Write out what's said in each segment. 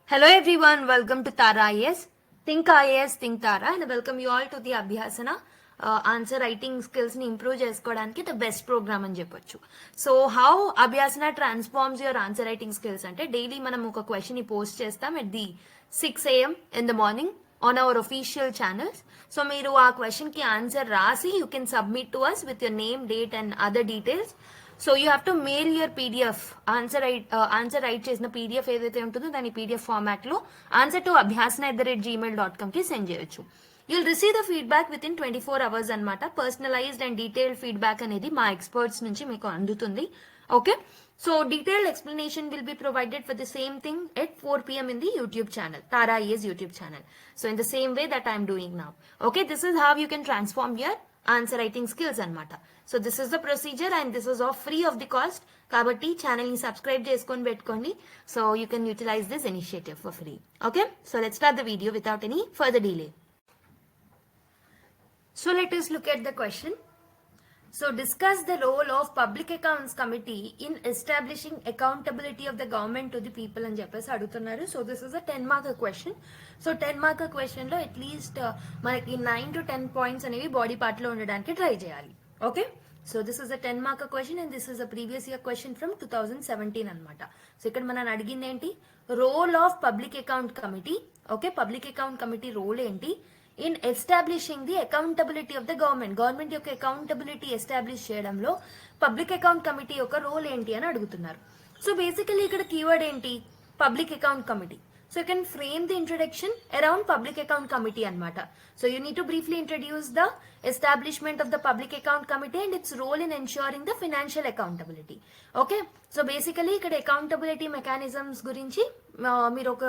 Hello everyone, welcome to Tara IAS. Think IAS, think Tara, and welcome you all to the Abhyasana answer writing స్కిల్స్ని improve చేసుకోవడానికి the best program అని చెప్పొచ్చు. So how Abhyasana transforms your answer writing skills అంటే daily మనం ఒక క్వశ్చన్ని post చేస్తాం at the 6 AM in the morning on our official channels. So మీరు ఆ క్వశ్చన్కి ఆన్సర్ రాసి you can submit to us with your name, date and other details. So you have to mail your PDF answer write చేసిన PDF ఏదైతే ఉంటుందో దాని PDF ఫార్మాట్లో answer to abhyasana@gmail.comకి send చేయొచ్చు. You'll receive the feedback with in 24 hours అనమాట. Personalised and detailed feedback అనేది మా experts నుంచి మీకు అందుతుంది. Okay, so detailed explanation will be provided for the same thing at 4 PM in the YouTube channel, Tara IAS YouTube channel. So in the same way that I am doing now. Okay, this is how you can transform your answer writing skills అనమాట. So this is the procedure and this is of free of the cost. కాబట్టి ఛానల్ని subscribe చేసుకొని పెట్టుకోండి. So you can utilize this initiative for free. Okay, so let's start the video without any further delay. So let us look at the question. So discuss the role of Public Accounts Committee in establishing accountability of the government to the people అని చెప్పేసి అడుగుతున్నారు. So this is a 10-mark question. So 10-mark question లో at least మనకి 9 to 10 points అనేవి body part లో ఉండడానికి try చేయాలి. Okay, so this is a 10-mark question and this is a previous year question from 2017 అనమాట. సో ఇక్కడ మనం అడిగింది ఏంటి? Role of public account committee. Okay, public account committee role ఏంటి in establishing the accountability of the government యొక్క accountability establish చేయడంలో public account committee యొక్క role ఏంటి అని అడుగుతున్నారు. సో బేసికలీ ఇక్కడ కీవర్డ్ ఏంటి? Public account committee. So you can frame the introduction around public account committee అనమాట. So you need to briefly introduce the establishment of the public account committee and its role in ensuring the financial accountability. Okay, so basically ఇక్కడ accountability mechanisms గురించి మీరు ఒక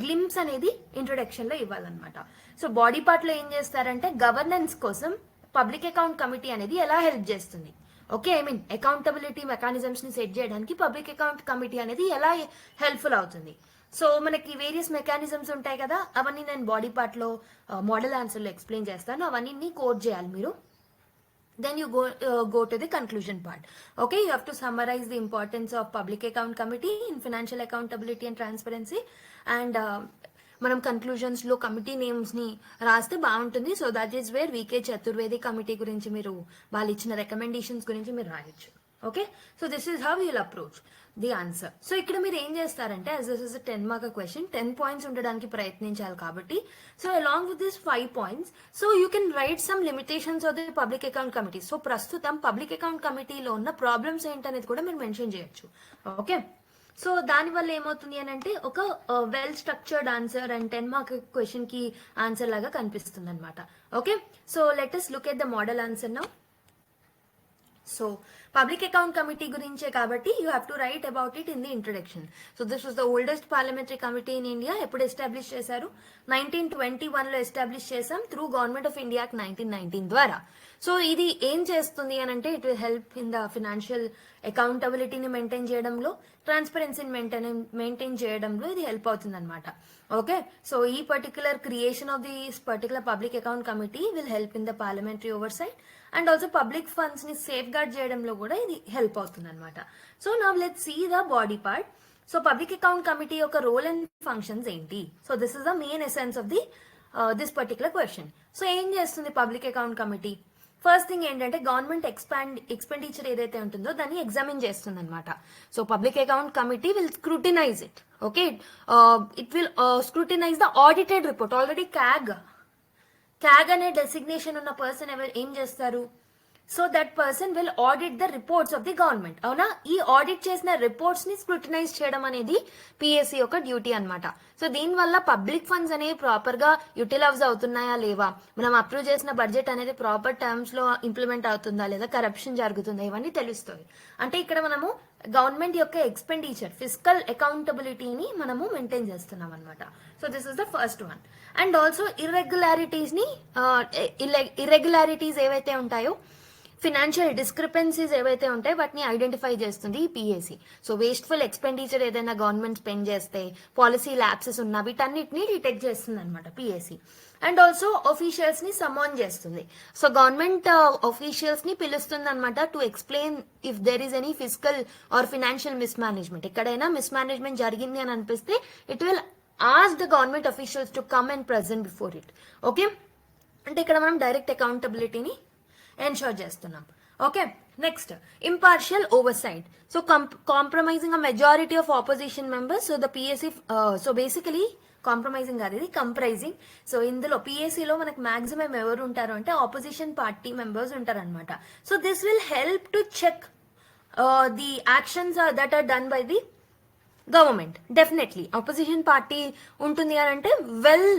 glimpse అనేది introduction లో ఇవ్వాలన్నమాట. So body part లో ఏం చేస్తారంటే governance కోసం పబ్లిక్ అకౌంట్ కమిటీ అనేది ఎలా హెల్ప్ చేస్తుంది. Okay, I mean accountability mechanisms ని సెట్ చేయడానికి పబ్లిక్ అకౌంట్ కమిటీ అనేది ఎలా హెల్ప్ఫుల్ అవుతుంది. సో మనకి వేరియస్ మెకానిజమ్స్ ఉంటాయి కదా, అవన్నీ నేను బాడీ పార్ట్ లో మోడల్ ఆన్సర్ లో ఎక్స్ప్లెయిన్ చేస్తాను. అవన్నీ కోడ్ చేయాలి మీరు. Then you go to the conclusion part. Okay, you have to summarize the importance of public account committee in financial accountability and transparency. And మనం కన్క్లూజన్స్ లో committee names ని రాస్తే బాగుంటుంది. So that is where V K Chaturvedi committee గురించి మీరు వాళ్ళు ఇచ్చిన recommendations గురించి మీరు రాయొచ్చు. Okay, so this is how you'll approach the answer. So ఇక్కడ మీరు ఏం చేస్తారంటే as this is 10-mark question, 10 points ఉండడానికి ప్రయత్నించాలి కాబట్టి so along with this 5 points so you can write some limitations of the public account committee. So ప్రస్తుతం public account కమిటీలో ఉన్న ప్రాబ్లమ్స్ ఏంటనేది కూడా మీరు మెన్షన్ చేయొచ్చు. ఓకే, సో దానివల్ల ఏమవుతుంది అని అంటే ఒక well structured answer and 10-mark question కి ఆన్సర్ లాగా కనిపిస్తుంది అనమాట. Okay, so let us look at the model answer now. So public account committee గురించే కాబట్టి you have to write about it in the introduction. So this was the oldest parliamentary committee in India. ఎప్పుడు establish చేశారు? 1921 లో establish చేశాం through government of India 1919 ద్వారా. So ఇది ఏం చేస్తుంది అని అంటే it will help in the financial అకౌంటబిలిటీని మెయింటైన్ చేయడంలో, ట్రాన్స్పరెన్సీని మెయింటైన్ చేయడంలో ఇది హెల్ప్ అవుతుంది అనమాట. ఓకే, సో ఈ particular creation of this particular public account committee will help in the parliamentary oversight and also public funds ని సేఫ్ గార్డ్ చేయడంలో కూడా ఇది హెల్ప్ అవుతుంది అనమాట. So now let's see the body part. So public account committee యొక్క role and functions ఏంటి? So this is the main essence of the this particular question. So ఏం చేస్తుంది public account committee? First thing ఏంటంటే government expenditure ఏదైతే ఉంటుందో దాన్ని examine చేస్తుంది అనమాట. So public account committee will scrutinise it. Okay, it will scrutinise the audited report. Already CAG అనే designation ఉన్న పర్సన్ ఏం చేస్తారు? So that person will audit the reports of the government. అవునా, ఈ ఆడిట్ చేసిన రిపోర్ట్స్ ని స్క్రూటినైజ్ చేయడం అనేది పిఎస్సి యొక్క డ్యూటీ అనమాట. సో దీనివల్ల పబ్లిక్ ఫండ్స్ అనేవి ప్రాపర్ గా యూటిలైజ్ అవుతున్నాయా లేవా, మనం అప్రూవ్ చేసిన బడ్జెట్ అనేది ప్రాపర్ టర్మ్స్ లో ఇంప్లిమెంట్ అవుతుందా లేదా, కరప్షన్ జరుగుతుందా, ఇవన్నీ తెలుస్తుంది. అంటే ఇక్కడ మనము గవర్నమెంట్ యొక్క ఎక్స్పెండిచర్ ఫిజికల్ అకౌంటబిలిటీని మనము మెయింటైన్ చేస్తున్నాం అనమాట. So this is the first one. And also irregularities ఏవైతే ఉంటాయో ఫినాన్షియల్ డిస్క్రిపెన్సీస్ ఏవైతే ఉంటాయో వాటిని ఐడెంటిఫై చేస్తుంది ఈ పిఎస్సి. సో వేస్ట్ఫుల్ ఎక్స్పెండిచర్ ఏదైనా గవర్నమెంట్ స్పెండ్ చేస్తే, పాలసీ ల్యాప్సెస్ ఉన్న వీటన్నిటిని డిటెక్ట్ చేస్తుంది అనమాట పిఎస్సి. అండ్ ఆల్సో ఆఫీషియల్స్ ని సమాన్ చేస్తుంది. సో గవర్నమెంట్ ఆఫీషియల్స్ ని పిలుస్తుంది అనమాట to explain if there is any physical are financial miss management. ఎక్కడైనా మిస్ మేనేజ్మెంట్ జరిగింది అని అనిపిస్తే it will ask the government officials to come and present before it. Okay, అంటే ఇక్కడ మనం డైరెక్ట్ అకౌంటబిలిటీని ఎన్షూర్ చేస్తున్నాం. Okay, next impartial oversight. So compromising a majority of opposition members. So the PSC, so basically compromising కాదు, ఇది comprising. So ఇందులో పిఎస్సిలో మనకు maximum ఎవరు ఉంటారు అంటే ఆపోజిషన్ పార్టీ మెంబర్స్ ఉంటారు అనమాట. So this will help to check the actions that are done by the government. Definitely opposition party ఉంటుంది అని అంటే వెల్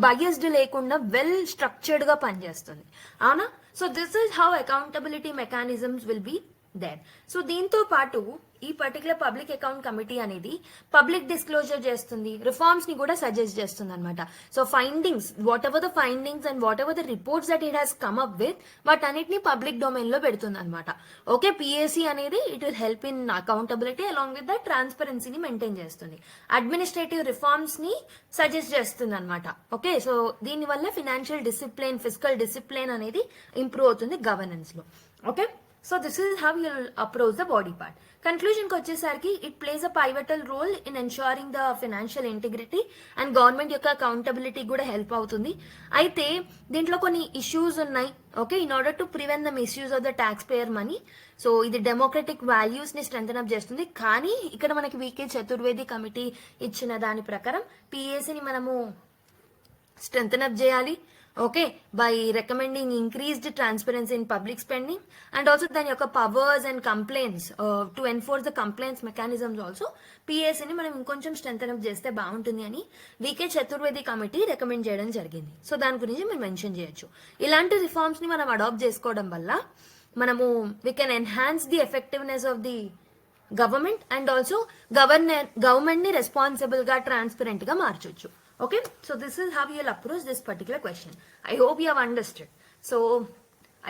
బయస్డ్ లేకుండా వెల్ స్ట్రక్చర్డ్ గా పనిచేస్తుంది, అవునా? So this is how accountability mechanisms will be there. So దీంతో పాటు ఈ పర్టికులర్ పబ్లిక్ అకౌంట్ కమిటీ అనేది పబ్లిక్ డిస్క్లోజర్ చేస్తుంది, రిఫార్మ్స్ ని కూడా సజెస్ట్ చేస్తుంది అనమాట. So findings, whatever the findings and whatever the reports that it has come up with, వాటన్నిటిని పబ్లిక్ డొమైన్ లో పెడుతుంది అనమాట. ఓకే, పిఎస్సి అనేది it will help in accountability along with the ట్రాన్స్పరెన్సీని మెయింటైన్ చేస్తుంది, administrative reforms ని suggest చేస్తుంది అనమాట. ఓకే, సో దీనివల్ల ఫినాన్షియల్ డిసిప్లిన్, ఫిజికల్ డిసిప్లిన్ అనేది ఇంప్రూవ్ అవుతుంది గవర్నెన్స్ లో. Okay, so this is how you approach the body part. Conclusion కి వచ్చేసరికి it plays a pivotal role in ensuring the financial integrity and government యొక్క accountability కూడా help అవుతుంది. అయితే దీంట్లో కొన్ని ఇష్యూస్ ఉన్నాయి. Okay, in order to prevent the misuse of the tax payer money. So ఇది డెమోక్రటిక్ వాల్యూస్ ని స్ట్రెంథన్ అప్ చేస్తుంది. కానీ ఇక్కడ మనకి వికే చతుర్వేది కమిటీ ఇచ్చిన దాని ప్రకారం పిఎస్సిని మనము స్ట్రెంథన్ అప్ చేయాలి. Okay, by recommending increased transparency in public spending and also దాని యొక్క powers and complaints to enforce the complaints mechanisms also పిఎస్సిని మనం ఇంకొంచెం స్ట్రెంథన్ అప్ చేస్తే బాగుంటుంది అని వికే చతుర్వేది కమిటీ రికమెండ్ చేయడం జరిగింది. సో దాని గురించి మేము మెన్షన్ చేయొచ్చు. ఇలాంటి రిఫార్మ్స్ ని మనం అడాప్ట్ చేసుకోవడం వల్ల మనము we can enhance the effectiveness of the government and also government ని రెస్పాన్సిబుల్ గా, ట్రాన్స్పరెంట్ గా మార్చొచ్చు. Okay, so this is how you will approach this particular question. I hope you have understood. So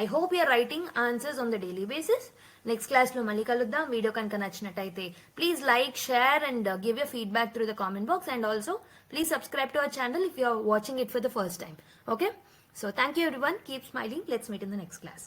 I hope you are writing answers on the daily basis. Next class lo malli kaluddam. Video kanka nachinataithe please like, share and give your feedback through the comment box, and also please subscribe to our channel if you are watching it for the first time. Okay, so thank you everyone. Keep smiling. Let's meet in the next class.